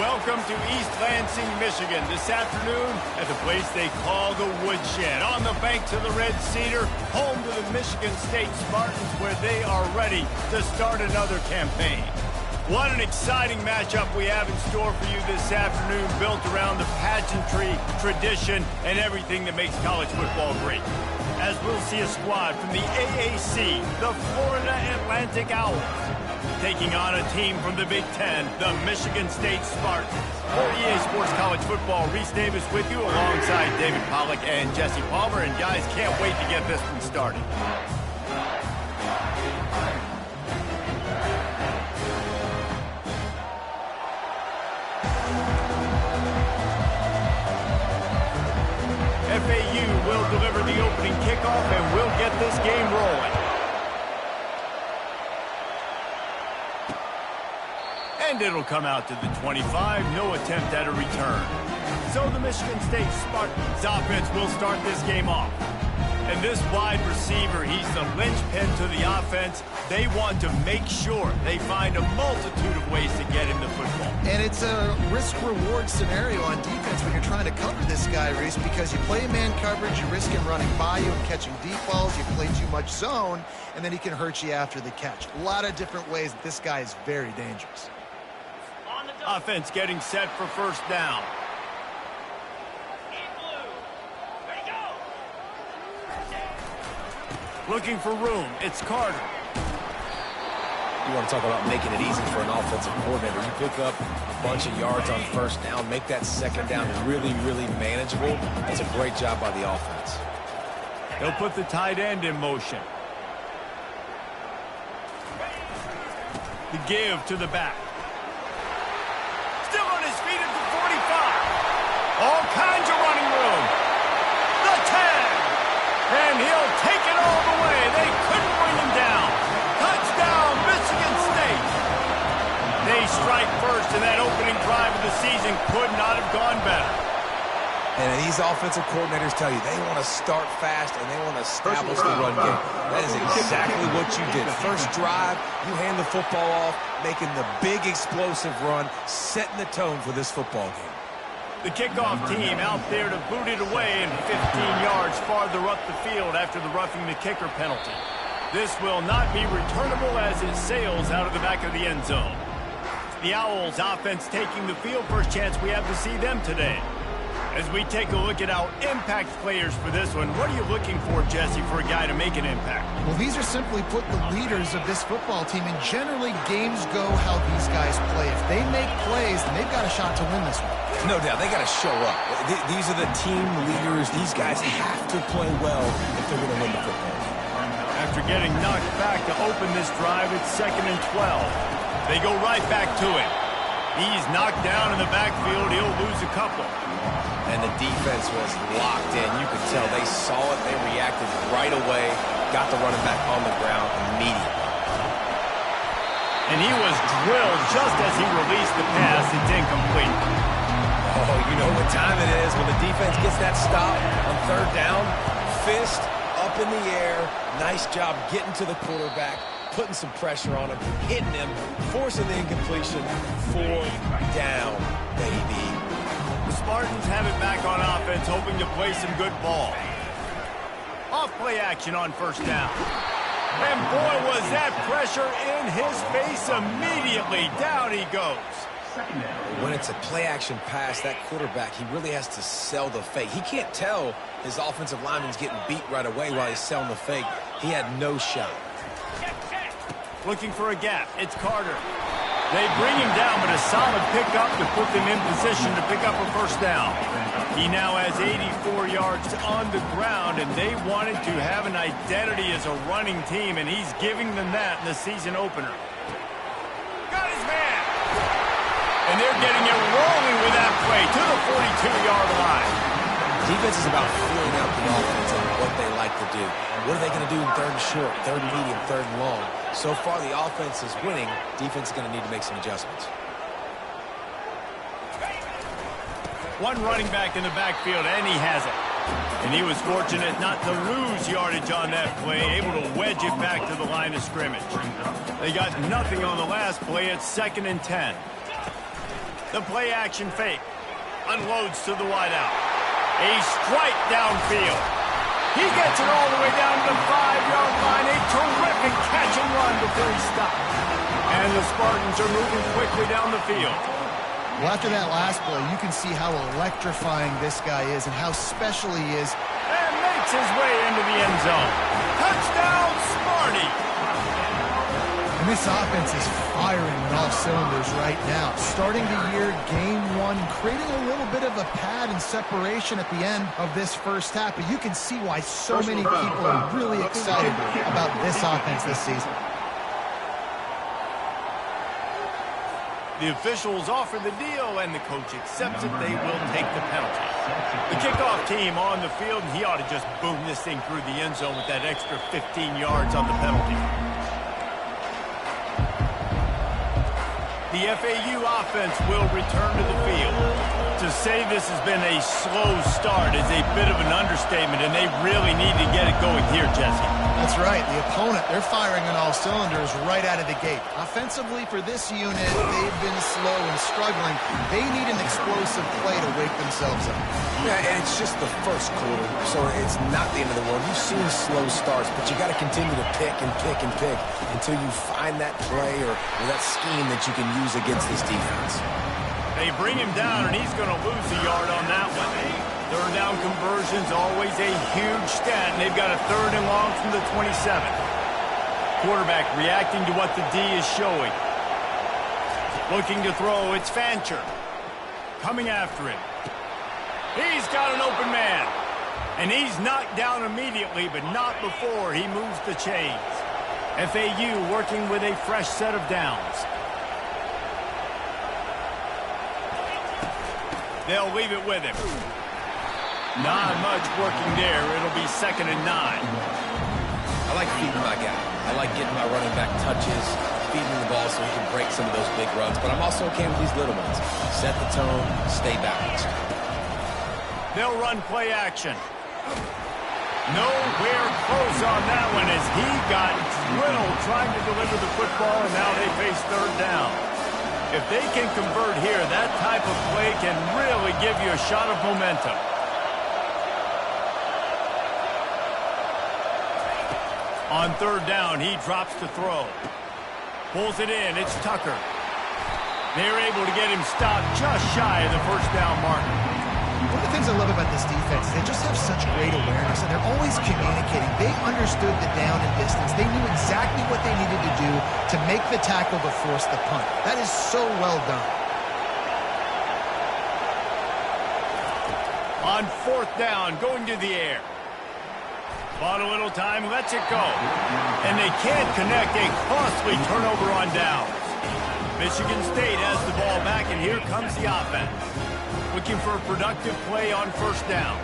Welcome to East Lansing, Michigan. This afternoon at the place they call the Woodshed, on the banks of the Red Cedar, home to the Michigan State Spartans, where they are ready to start another campaign. What an exciting matchup we have in store for you this afternoon, built around the pageantry, tradition, and everything that makes college football great. As we'll see a squad from the AAC, the Florida Atlantic Owls, taking on a team from the Big Ten, the Michigan State Spartans. For EA Sports College Football, Reese Davis with you alongside David Pollack and Jesse Palmer. And guys, can't wait to get this one started. FAU will deliver the opening kickoff and we'll get this game rolling. And it'll come out to the 25, no attempt at a return. So the Michigan State Spartans offense will start this game off. And this wide receiver, he's the linchpin to the offense. They want to make sure they find a multitude of ways to get him the football. And it's a risk-reward scenario on defense when you're trying to cover this guy, Reese, because you play man coverage, you risk him running by you and catching deep balls, you play too much zone, and then he can hurt you after the catch. A lot of different ways that this guy is very dangerous. Offense getting set for first down. Looking for room. It's Carter. You want to talk about making it easy for an offensive coordinator. You pick up a bunch of yards on first down, make that second down really, really manageable. That's a great job by the offense. He'll put the tight end in motion. The give to the back. Still on his feet at the 45. All kinds of running room. The 10. And he'll take it all the way. They couldn't bring him down. Touchdown, Michigan State. They strike first, and that opening drive of the season could not have gone better. And these offensive coordinators tell you they want to start fast and they want to establish the run game. That is exactly what you did. First drive, you hand the football off, making the big explosive run, setting the tone for this football game. The kickoff team out there to boot it away and 15 yards farther up the field after the roughing the kicker penalty. This will not be returnable as it sails out of the back of the end zone. The Owls offense taking the field. First chance we have to see them today. As we take a look at our impact players for this one, what are you looking for, Jesse, for a guy to make an impact? Well, these are simply put the leaders of this football team, and generally games go how these guys play. If they make plays, then they've got a shot to win this one. No doubt, they got to show up. These are the team leaders. These guys have to play well if they're going to win the football game. After getting knocked back to open this drive, it's 2nd and 12. They go right back to it. He's knocked down in the backfield. He'll lose a couple. And the defense was locked in. You could tell they saw it. They reacted right away. Got the running back on the ground immediately. And he was drilled just as he released the pass. It's incomplete. Oh, you know what time it is when the defense gets that stop on third down. Fist up in the air. Nice job getting to the quarterback, putting some pressure on him, hitting him, forcing the incompletion. 4th down, baby. The Spartans have it back on offense, hoping to play some good ball. Off play action on first down. And boy, was that pressure in his face immediately. Down he goes. When it's a play-action pass, that quarterback, he really has to sell the fake. He can't tell his offensive lineman's getting beat right away while he's selling the fake. He had no shot. Looking for a gap. It's Carter. They bring him down, but a solid pickup to put them in position to pick up a first down. He now has 84 yards on the ground, and they wanted to have an identity as a running team, and he's giving them that in the season opener. Got his man! And they're getting it rolling with that play to the 42-yard line. Defense is about feeling out the offense and what they like to do. What are they going to do in third and short, third and medium, third and long? So far, the offense is winning. Defense is going to need to make some adjustments. One running back in the backfield, and he has it. And he was fortunate not to lose yardage on that play, able to wedge it back to the line of scrimmage. They got nothing on the last play. It's 2nd and 10. The play action fake. Unloads to the wideout. A strike downfield. He gets it all the way down to the 5-yard line. A terrific catch and run before he stopped. And the Spartans are moving quickly down the field. Well, after that last play, you can see how electrifying this guy is and how special he is. And makes his way into the end zone. Touchdown, Sparty! And this offense is firing on all cylinders right now. Starting the year, game one, creating a little bit of a pad and separation at the end of this first half. But you can see why so many people are really excited about this offense this season. The officials offer the deal, and the coach accepts it. They will take the penalty. The kickoff team on the field, and he ought to just boom this thing through the end zone with that extra 15 yards on the penalty. The FAU offense will return to the field. To say this has been a slow start is a bit of an understatement, and they really need to get it going here, Jesse. That's right. The opponent, they're firing on all cylinders right out of the gate. Offensively, for this unit, they've been slow and struggling. They need an explosive play to wake themselves up. Yeah, and it's just the first quarter, so it's not the end of the world. You've seen slow starts, but you got to continue to pick and pick and pick until you find that play or that scheme that you can use against this defense. They bring him down, and he's going to lose a yard on that one. Third down conversion's always a huge stat, and they've got a 3rd and long from the 27. Quarterback reacting to what the D is showing. Looking to throw, it's Fancher. Coming after him. He's got an open man. And he's knocked down immediately, but not before he moves the chains. FAU working with a fresh set of downs. They'll leave it with him. Not much working there. It'll be 2nd and 9. I like feeding my guy. I like getting my running back touches, feeding the ball so he can break some of those big runs. But I'm also okay with these little ones. Set the tone, stay balanced. They'll run play action. Nowhere close on that one as he got drilled trying to deliver the football, and now they face 3rd down. If they can convert here, that type of play can really give you a shot of momentum. On 3rd down, he drops to throw. Pulls it in. It's Tucker. They're able to get him stopped just shy of the 1st down mark. One of the things I love about this defense is they just have such great awareness, and they're always communicating. They understood the down and distance. They knew exactly what they needed to do to make the tackle to force the punt. That is so well done. On 4th down, going to the air. Bought a little time, lets it go. And they can't connect. A costly turnover on downs. Michigan State has the ball back, and here comes the offense. Looking for a productive play on 1st down.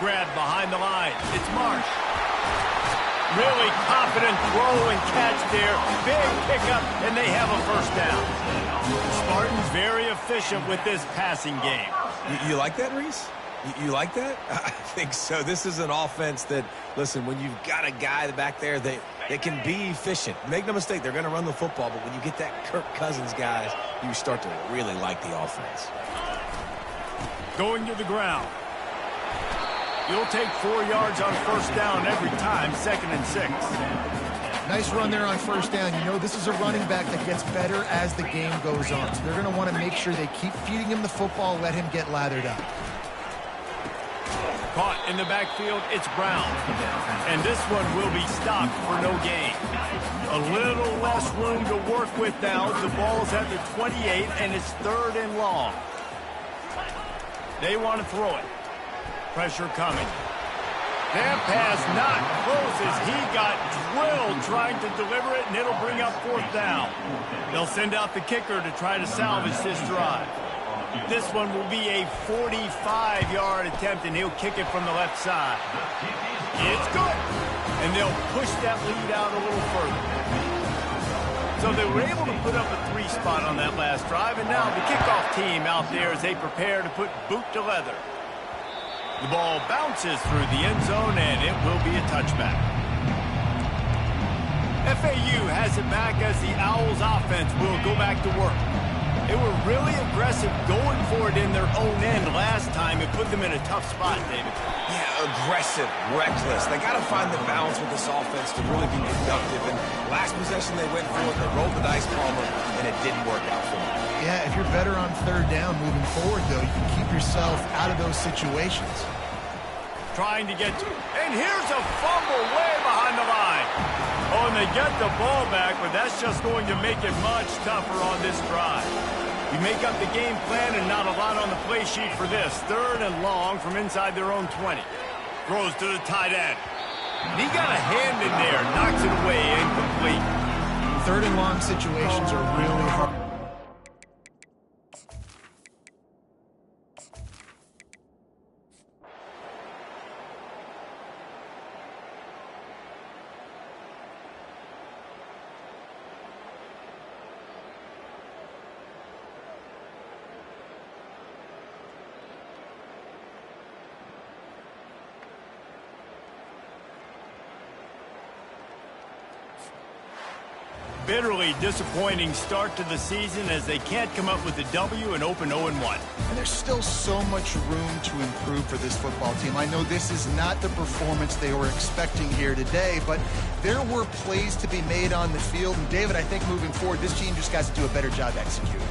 Grab behind the line. It's Marsh. Really confident throw and catch there. Big pickup, and they have a 1st down. The Spartans very efficient with this passing game. You like that, Reese? You like that? I think so. This is an offense that, listen, when you've got a guy back there, they can be efficient. Make no mistake, they're going to run the football, but when you get that Kirk Cousins guys, you start to really like the offense. Going to the ground. You'll take 4 yards on 1st down every time, 2nd and 6. Nice run there on 1st down. You know, this is a running back that gets better as the game goes on. So they're going to want to make sure they keep feeding him the football, let him get lathered up. Caught in the backfield, it's Brown. And this one will be stopped for no gain. A little less room to work with now. The ball's at the 28, and it's 3rd and long. They want to throw it. Pressure coming. That pass not close as he got drilled trying to deliver it, and it'll bring up 4th down. They'll send out the kicker to try to salvage this drive. This one will be a 45-yard attempt, and he'll kick it from the left side. It's good. And they'll push that lead out a little further. So they were able to put up a 3 spot on that last drive, and now the kickoff team out there as they prepare to put boot to leather. The ball bounces through the end zone, and it will be a touchback. FAU has it back as the Owls offense will go back to work. They were really aggressive going for it in their own end last time. It put them in a tough spot, David. Yeah, aggressive, reckless. They got to find the balance with this offense to really be productive. And last possession they went for it, they rolled the dice, Palmer, and it didn't work out for them. Yeah, if you're better on third down moving forward, though, you can keep yourself out of those situations. Trying to get to, and here's a fumble way behind the line. Oh, and they get the ball back, but that's just going to make it much tougher on this drive. You make up the game plan and not a lot on the play sheet for this. Third and long from inside their own 20. Throws to the tight end. And he got a hand in there, knocks it away, incomplete. Third and long situations are really hard. Bitterly disappointing start to the season as they can't come up with a W and open 0-1. And there's still so much room to improve for this football team. I know this is not the performance they were expecting here today, but there were plays to be made on the field. And David, I think moving forward, this team just got to do a better job executing.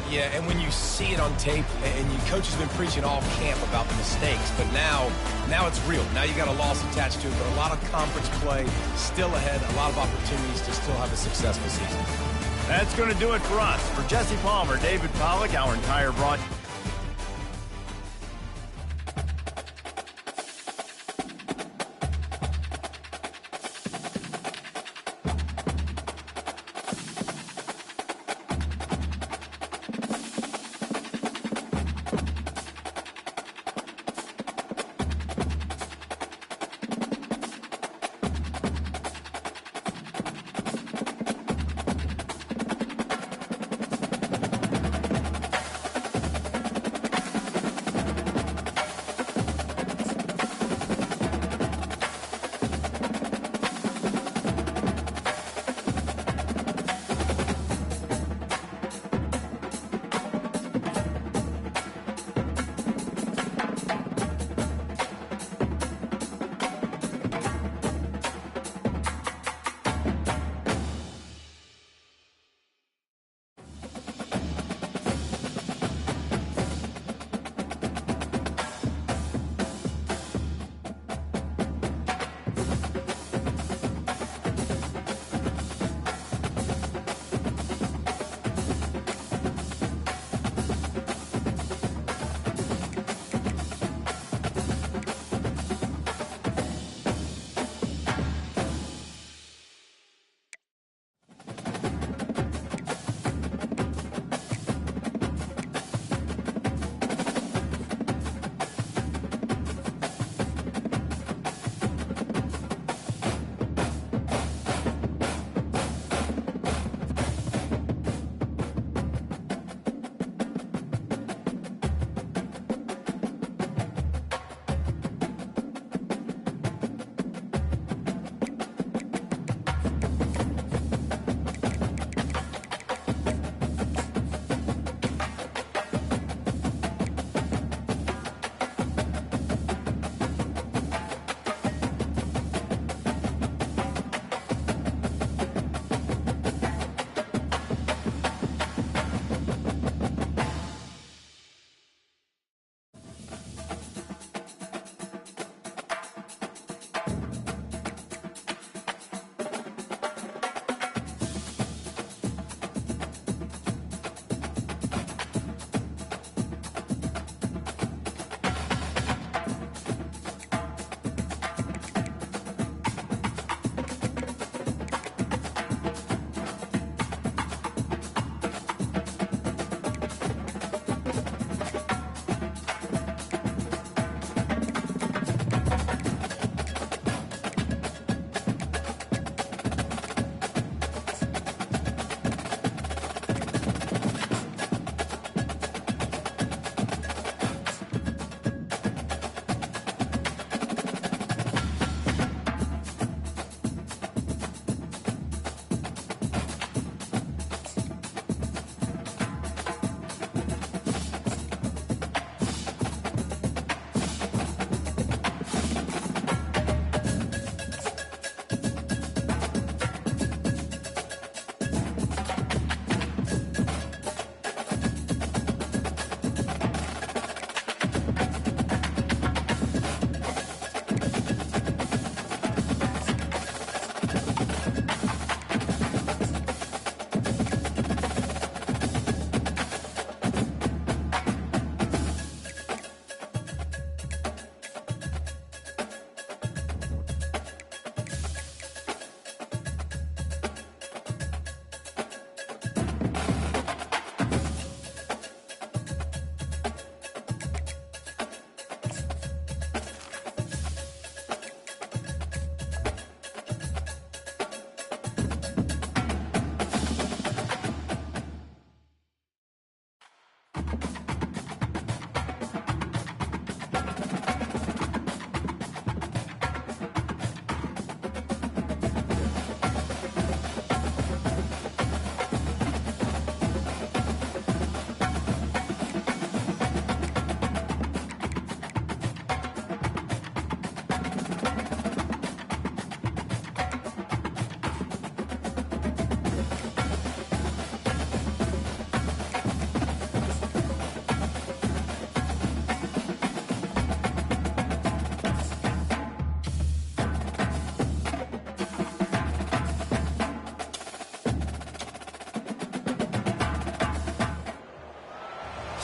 Yeah, and when you see it on tape, and your coach has been preaching all camp about the mistakes, but now it's real. Now you got a loss attached to it, but a lot of conference play still ahead, a lot of opportunities to still have a successful season. That's going to do it for us. For Jesse Palmer, David Pollack, our entire broadcast.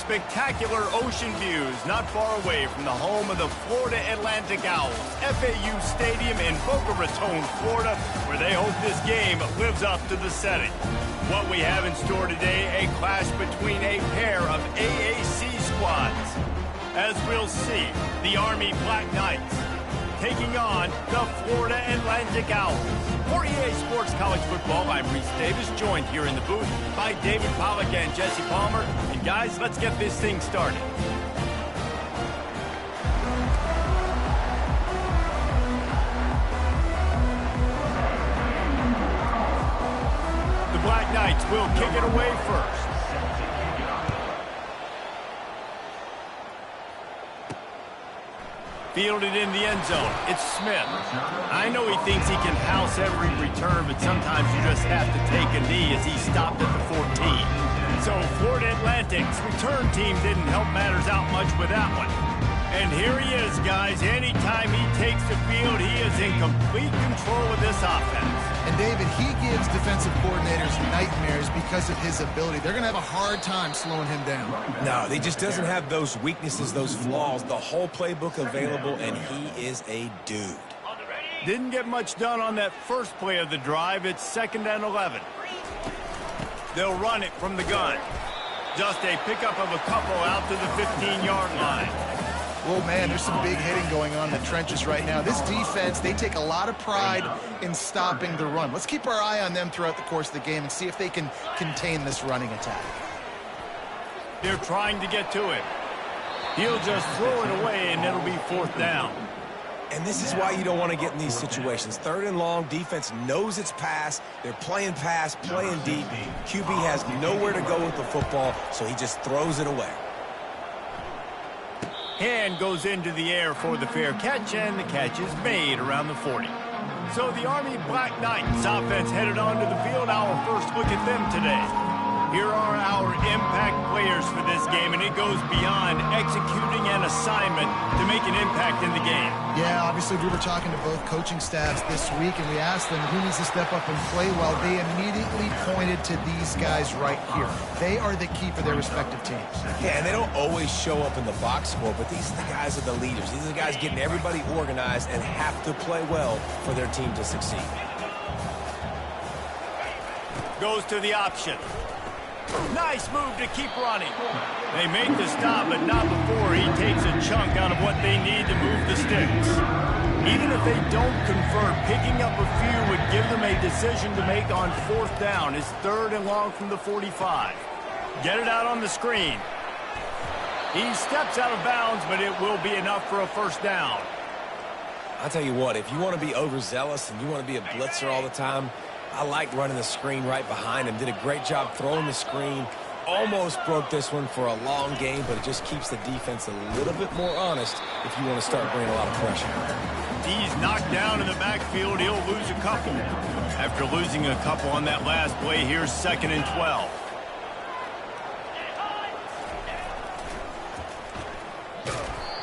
spectacular ocean views not far away from the home of the Florida Atlantic Owls, FAU Stadium in Boca Raton, Florida, where they hope this game lives up to the setting. What we have in store today, a clash between a pair of AAC squads. As we'll see, the Army Black Knights taking on the Florida Atlantic Owls. For EA Sports College Football, I'm Reese Davis, joined here in the booth by David Pollack and Jesse Palmer. And guys, let's get this thing started. The Black Knights will kick it away first. Fielded in the end zone. It's Smith. I know he thinks he can house every return, but sometimes you just have to take a knee as he stopped at the 14. So Florida Atlantic's return team didn't help matters out much with that one. And here he is, guys. Anytime he takes the field, he is in complete control of this offense. And David, he gives defensive coordinators nightmares because of his ability. They're going to have a hard time slowing him down. No, he just doesn't have those weaknesses, those flaws, the whole playbook available, and he is a dude. Didn't get much done on that first play of the drive. It's 2nd and 11. They'll run it from the gun. Just a pickup of a couple out to the 15-yard line. Oh, man, there's some big hitting going on in the trenches right now. This defense, they take a lot of pride in stopping the run. Let's keep our eye on them throughout the course of the game and see if they can contain this running attack. They're trying to get to him. He'll just throw it away, and it'll be 4th down. And this is why you don't want to get in these situations. 3rd and long, defense knows it's pass. They're playing pass, playing deep. QB has nowhere to go with the football, so he just throws it away. Hand goes into the air for the fair catch, and the catch is made around the 40. So the Army Black Knights offense headed onto the field. Our first look at them today. Here are our impact players for this game, and it goes beyond executing an assignment to make an impact in the game. Yeah, obviously we were talking to both coaching staffs this week, and we asked them who needs to step up and play well. They immediately pointed to these guys right here. They are the key for their respective teams. Yeah, and they don't always show up in the box score, but these are the guys that are the leaders. These are the guys getting everybody organized and have to play well for their team to succeed. Goes to the option. Nice move to keep running. They make the stop, but not before he takes a chunk out of what they need to move the sticks. Even if they don't convert, picking up a few would give them a decision to make on 4th down. It's 3rd and long from the 45. Get it out on the screen. He steps out of bounds, but it will be enough for a 1st down. I'll tell you what, if you want to be overzealous and you want to be a blitzer all the time, I like running the screen right behind him. Did a great job throwing the screen. Almost broke this one for a long game, but it just keeps the defense a little bit more honest if you want to start bringing a lot of pressure. He's knocked down in the backfield. He'll lose a couple. After losing a couple on that last play, here's 2nd and 12.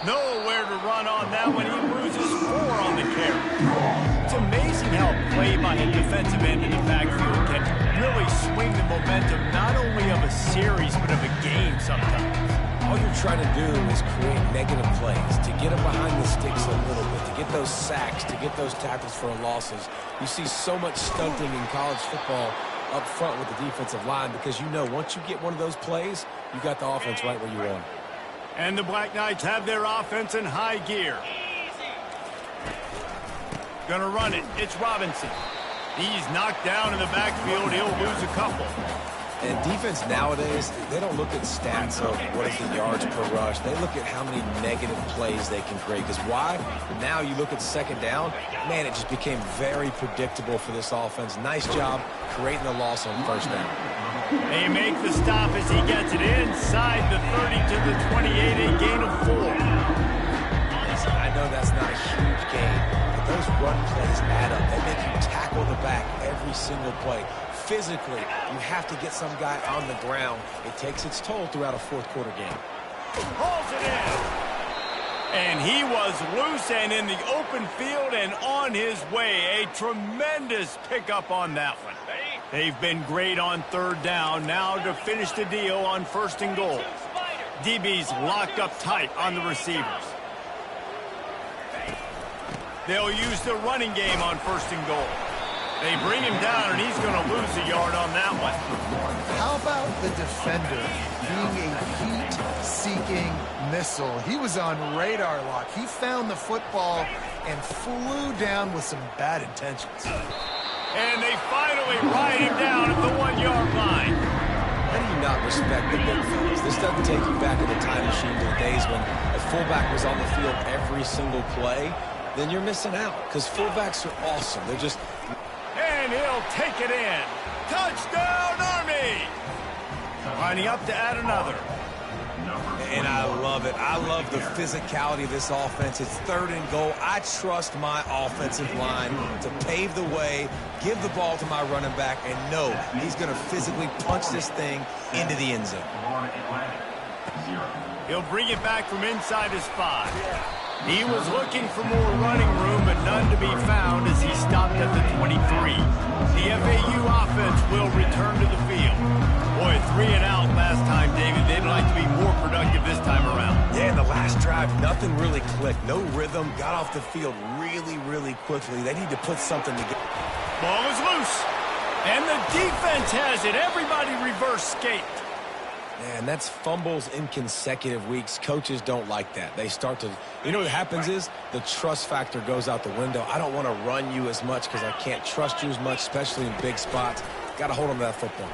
Nowhere to run on that one. He loses 4 on the carry. It's amazing how play by a defensive end in the backfield can really swing the momentum not only of a series but of a game sometimes. All you're trying to do is create negative plays, to get them behind the sticks a little bit, to get those sacks, to get those tackles for losses. You see so much stunting in college football up front with the defensive line because you know once you get one of those plays, you got the offense right where you want. And the Black Knights have their offense in high gear. Gonna run it. It's Robinson. He's knocked down in the backfield. He'll lose a couple. And defense nowadays, they don't look at stats of what is the yards per rush. They look at how many negative plays they can create. Because why? Now you look at 2nd down, man, it just became very predictable for this offense. Nice job creating the loss on 1st down. They make the stop as he gets it inside the 30 to the 28, a gain of 4. I know that's not a huge gain, but those run plays add up. They make you tackle the back every single play. Physically, you have to get some guy on the ground. It takes its toll throughout a 4th quarter game. Pulls it in. And he was loose and in the open field and on his way. A tremendous pickup on that one. They've been great on 3rd down. Now to finish the deal on 1st and goal. DB's locked up tight on the receivers. They'll use the running game on 1st and goal. They bring him down, and he's going to lose a yard on that one. How about the defender being a heat-seeking missile? He was on radar lock. He found the football and flew down with some bad intentions. And they finally ride him down at the 1-yard line. How do you not respect the big fellas? This doesn't take you back in the time machine to the days when a fullback was on the field every single play. Then you're missing out, because fullbacks are awesome. They're just... And he'll take it in. Touchdown, Army! Lining up to add another. And I love it. I love the physicality of this offense. It's 3rd and goal. I trust my offensive line to pave the way, give the ball to my running back, and know he's going to physically punch this thing into the end zone. He'll bring it back from inside his 5. He was looking for more running room, but none to be found as he stopped at the 23. The FAU offense will return to the field. Boy, 3 and out last time, David. They'd like to be more productive this time around. Yeah, in the last drive, nothing really clicked. No rhythm. Got off the field really, really quickly. They need to put something together. Ball is loose. And the defense has it. Everybody reverse skate. Man, that's fumbles in consecutive weeks. Coaches don't like that. They start to, you know what happens is the trust factor goes out the window. I don't want to run you as much because I can't trust you as much, especially in big spots. Got to hold on to that football.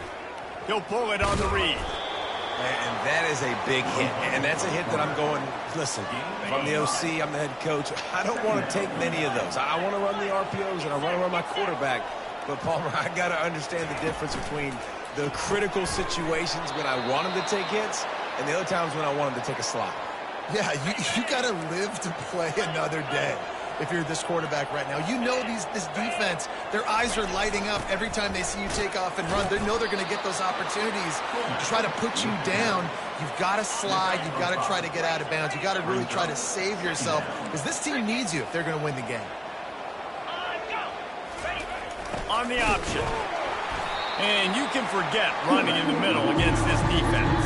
He'll pull it on the read. And that is a big hit. And that's a hit that I'm going, listen, if I'm the OC, I'm the head coach, I don't want to take many of those. I want to run the RPOs and I want to run my quarterback. But, Palmer, I got to understand the difference between the critical situations when I want him to take hits and the other times when I want him to take a slot. Yeah, you got to live to play another day if you're this quarterback right now. You know this defense, their eyes are lighting up every time they see you take off and run. They know they're going to get those opportunities to try to put you down. You've got to slide. You've got to try to get out of bounds. You've got to really try to save yourself because this team needs you if they're going to win the game. On the option. And you can forget running in the middle against this defense.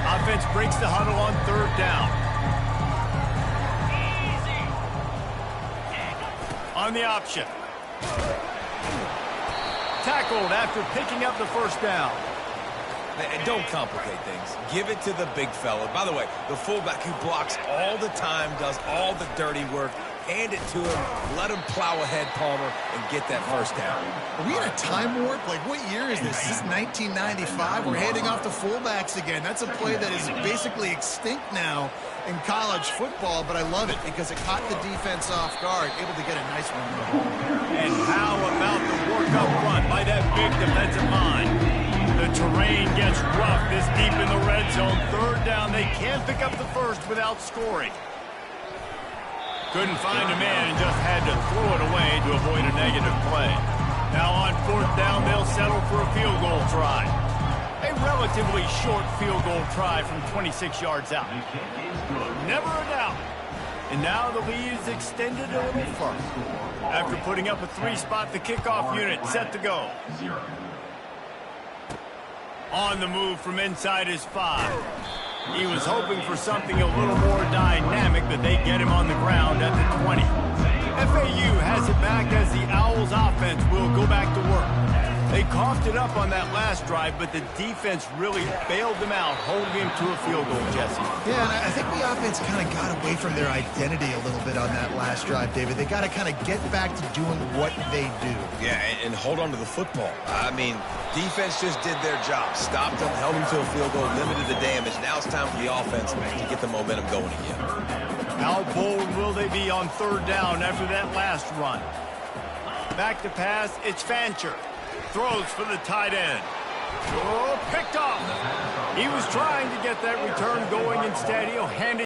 Offense breaks the huddle on 3rd down. On the option. Tackled after picking up the 1st down. And don't complicate things. Give it to the big fella. By the way, the fullback who blocks all the time, does all the dirty work. Hand it to him. Let him plow ahead, Palmer, and get that 1st down. Are we in a time warp? Like, what year is this? Is this 1995? We're handing off to fullbacks again. That's a play that is basically extinct now in college football, but I love it because it caught the defense off guard, able to get a nice one. And how about the work up front by that big defensive line? The terrain gets rough this deep in the red zone. 3rd down, they can't pick up the 1st without scoring. Couldn't find a man and just had to throw it away to avoid a negative play. Now on 4th down, they'll settle for a field goal try. A relatively short field goal try from 26 yards out. Never a doubt. And now the lead is extended a little further. After putting up a 3-spot, the kickoff unit set to go. On the move from inside his 5. He was hoping for something a little more dynamic, but they get him on the ground at the 20. FAU has it back as the Owls offense will go back to work. They coughed it up on that last drive, but the defense really bailed them out, holding him to a field goal, Jesse. Yeah, and I think the offense kind of got away from their identity a little bit on that last drive, David. They got to kind of get back to doing what they do. Yeah, and hold on to the football. I mean, defense just did their job. Stopped them, held them to a field goal, limited the damage. Now it's time for the offense to get the momentum going again. How bold will they be on 3rd down after that last run? Back to pass, it's Fancher. Throws for the tight end. Oh, picked off. He was trying to get that return going. Instead, he'll hand it